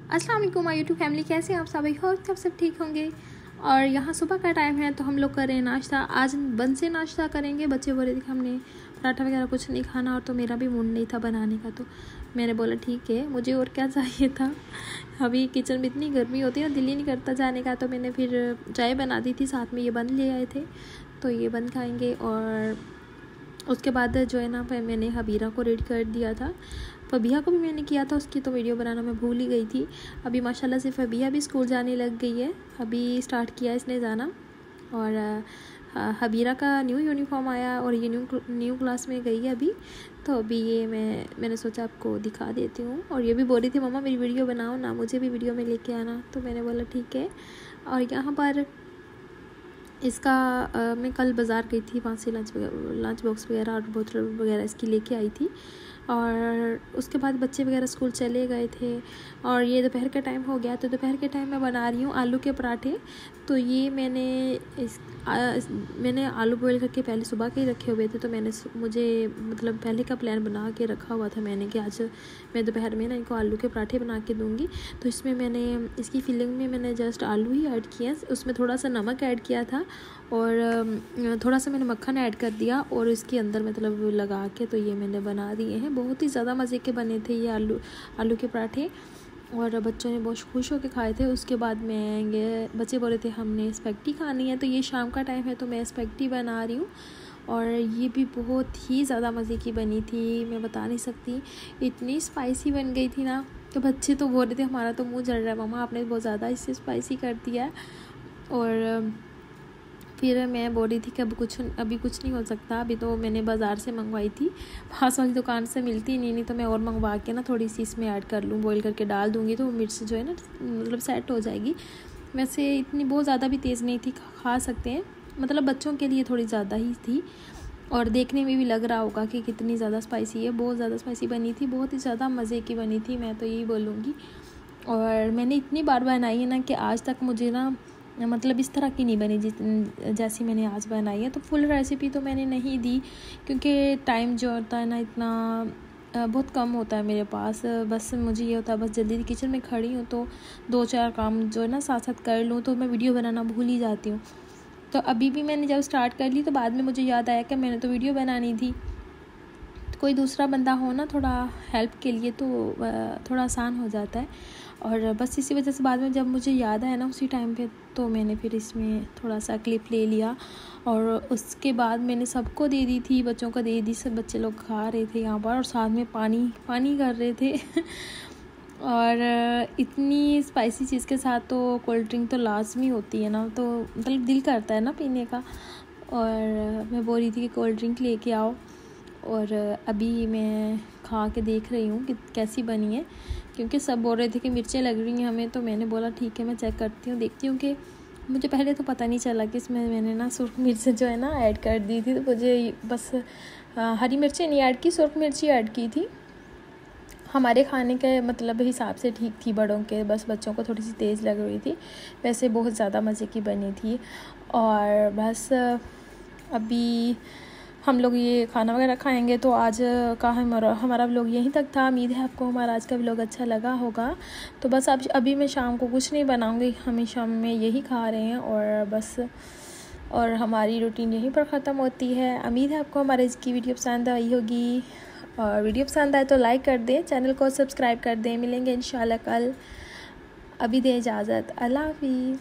अस्सलाम वालेकुम my YouTube family, कैसे हैं आप सब? आई होप सब ठीक होंगे। और यहाँ सुबह का टाइम है तो हम लोग कर रहे हैं नाश्ता। आज बन से नाश्ता करेंगे। बच्चे बोल रहे थे कि हमने पराठा वगैरह कुछ नहीं खाना, और तो मेरा भी मूड नहीं था बनाने का, तो मैंने बोला ठीक है, मुझे और क्या चाहिए था। अभी किचन में इतनी गर्मी होती है, दिल ही नहीं करता जाने का, तो मैंने फिर चाय बना दी थी, साथ में ये बन ले आए थे, तो ये बन खाएँगे। और उसके बाद जो है ना, फिर मैंने हबीरा को रेडी कर दिया था। फबिया को भी मैंने किया था, उसकी तो वीडियो बनाना मैं भूल ही गई थी। अभी माशाल्लाह से फबिया भी स्कूल जाने लग गई है, अभी स्टार्ट किया इसने जाना। और हबीरा का न्यू यूनिफॉर्म आया और ये न्यू क्लास में गई है अभी। तो अभी ये मैंने सोचा आपको दिखा देती हूँ। और ये भी बोल रही थी मम्मा मेरी वीडियो बनाओ ना, मुझे भी वीडियो में लेके आना, तो मैंने बोला ठीक है। और यहाँ पर इसका मैं कल बाज़ार गई थी, वहाँ से लंच बॉक्स वगैरह और बोतल वगैरह इसकी लेके आई थी। और उसके बाद बच्चे वगैरह स्कूल चले गए थे और ये दोपहर का टाइम हो गया, तो दोपहर के टाइम मैं बना रही हूँ आलू के पराठे। तो ये मैंने आलू बॉईल करके पहले सुबह के ही रखे हुए थे, तो मुझे मतलब पहले का प्लान बना के रखा हुआ था मैंने कि आज मैं दोपहर में ना इनको आलू के पराठे बना के दूँगी। तो इसमें मैंने इसकी फिलिंग में मैंने जस्ट आलू ही ऐड किया, उसमें थोड़ा सा नमक ऐड किया था और थोड़ा सा मैंने मक्खन ऐड कर दिया और इसके अंदर मतलब लगा के तो ये मैंने बना दिए हैं। बहुत ही ज़्यादा मज़े के बने थे ये आलू के पराठे, और बच्चों ने बहुत खुश होकर खाए थे। उसके बाद बच्चे बोले थे हमने स्पैगेटी खानी है, तो ये शाम का टाइम है तो मैं स्पैगेटी बना रही हूँ। और ये भी बहुत ही ज़्यादा मज़े की बनी थी, मैं बता नहीं सकती, इतनी स्पाइसी बन गई थी ना कि बच्चे तो बोल रहे थे हमारा तो मुँह जल रहा है मम्मा, आपने बहुत ज़्यादा इससे स्पाइसी कर दिया है। और फिर मैं बोल रही थी कि अभी कुछ नहीं हो सकता, अभी तो मैंने बाज़ार से मंगवाई थी, पास वाली दुकान से मिलती नहीं तो मैं और मंगवा के ना थोड़ी सी इसमें ऐड कर लूँ, बॉईल करके डाल दूँगी तो मिर्च जो है ना मतलब सेट हो जाएगी। वैसे इतनी बहुत ज़्यादा भी तेज़ नहीं थी, खा सकते हैं, मतलब बच्चों के लिए थोड़ी ज़्यादा ही थी। और देखने में भी लग रहा होगा कि कितनी ज़्यादा स्पाइसी है, बहुत ज़्यादा स्पाइसी बनी थी, बहुत ही ज़्यादा मज़े की बनी थी, मैं तो यही बोलूँगी। और मैंने इतनी बार बनाई है ना कि आज तक मुझे ना मतलब इस तरह की नहीं बनी जैसी मैंने आज बनाई है। तो फुल रेसिपी तो मैंने नहीं दी क्योंकि टाइम जो होता है ना इतना बहुत कम होता है मेरे पास। बस मुझे ये होता है बस जल्दी किचन में खड़ी हूँ तो 2-4 काम जो है ना साथ साथ कर लूँ, तो मैं वीडियो बनाना भूल ही जाती हूँ। तो अभी भी मैंने जब स्टार्ट कर ली तो बाद में मुझे याद आया कि मैंने तो वीडियो बनानी थी, तो कोई दूसरा बंदा हो ना थोड़ा हेल्प के लिए तो थोड़ा आसान हो जाता है। और बस इसी वजह से बाद में जब मुझे याद आया ना उसी टाइम पे, तो मैंने फिर इसमें थोड़ा सा क्लिप ले लिया और उसके बाद मैंने सबको दे दी थी, बच्चों को दे दी, सब बच्चे लोग खा रहे थे यहाँ पर और साथ में पानी कर रहे थे। और इतनी स्पाइसी चीज़ के साथ तो कोल्ड ड्रिंक तो लाजमी होती है ना, तो मतलब दिल करता है ना पीने का। और मैं बोल रही थी कि कोल्ड ड्रिंक लेके आओ, और अभी मैं खा के देख रही हूँ कि कैसी बनी है, क्योंकि सब बोल रहे थे कि मिर्चें लग रही हैं हमें, तो मैंने बोला ठीक है मैं चेक करती हूँ, देखती हूँ कि मुझे पहले तो पता नहीं चला कि इसमें मैंने ना सुर्ख मिर्च जो है ना ऐड कर दी थी, तो मुझे बस हरी मिर्चें नहीं ऐड की, सुर्ख मिर्ची ऐड की थी। हमारे खाने के मतलब हिसाब से ठीक थी, बड़ों के बस बच्चों को थोड़ी सी तेज़ लग रही थी, वैसे बहुत ज़्यादा मज़े की बनी थी। और बस अभी हम लोग ये खाना वगैरह खाएंगे, तो आज का हमारा व्लॉग यहीं तक था। उम्मीद है आपको हमारा आज का व्लॉग अच्छा लगा होगा। तो बस अब अभी मैं शाम को कुछ नहीं बनाऊंगी, हम शाम में यही खा रहे हैं और बस, और हमारी रूटीन यहीं पर ख़त्म होती है। उम्मीद है आपको हमारे इसकी वीडियो पसंद आई होगी, और वीडियो पसंद आए तो लाइक कर दें, चैनल को सब्सक्राइब कर दें। मिलेंगे इंशाल्लाह कल, अभी दें इजाज़त, अल्लाह हाफिज़।